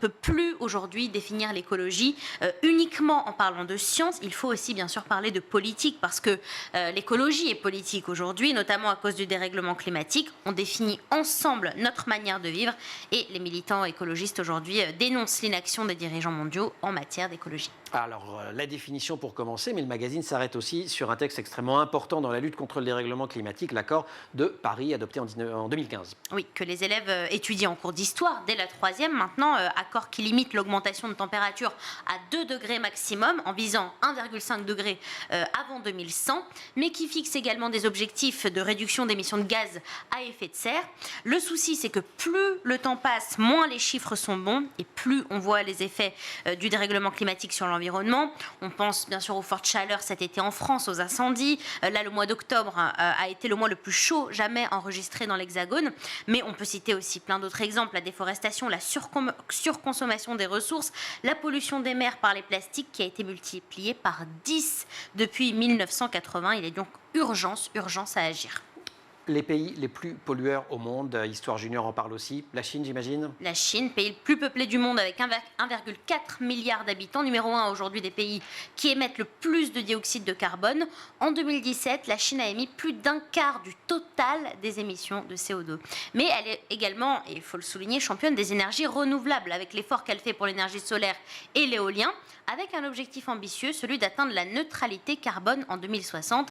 peut plus aujourd'hui définir l'écologie uniquement en parlant de science. Il faut aussi bien sûr parler de politique parce que l'écologie est politique aujourd'hui, notamment à cause du dérèglement climatique. On définit ensemble notre manière de vivre et les militants écologistes aujourd'hui dénoncent l'inaction des dirigeants mondiaux en matière d'écologie. Alors, la définition pour commencer, mais le magazine s'arrête aussi sur un texte extrêmement important dans la lutte contre le dérèglement climatique, l'accord de Paris adopté en 2015. Oui, que les élèves étudient en cours d'histoire dès la 3e. Maintenant, accord qui limite l'augmentation de température à 2 degrés maximum en visant 1,5 degré avant 2100, mais qui fixe également des objectifs de réduction d'émissions de gaz à effet de serre. Le souci, c'est que plus le temps passe, moins les chiffres sont bons et plus on voit les effets du dérèglement climatique sur l'environnement. On pense bien sûr aux fortes chaleurs cet été en France, aux incendies. Là, le mois d'octobre a été le mois le plus chaud jamais enregistré dans l'Hexagone. Mais on peut citer aussi plein d'autres exemples. La déforestation, la surconsommation des ressources, la pollution des mers par les plastiques qui a été multipliée par 10 depuis 1980. Il est donc urgence à agir. Les pays les plus pollueurs au monde, Histoire Junior en parle aussi. La Chine, j'imagine. La Chine, pays le plus peuplé du monde avec 1,4 milliard d'habitants, numéro 1 aujourd'hui des pays qui émettent le plus de dioxyde de carbone. En 2017, la Chine a émis plus d'un quart du total des émissions de CO2. Mais elle est également, et il faut le souligner, championne des énergies renouvelables avec l'effort qu'elle fait pour l'énergie solaire et l'éolien, avec un objectif ambitieux, celui d'atteindre la neutralité carbone en 2060.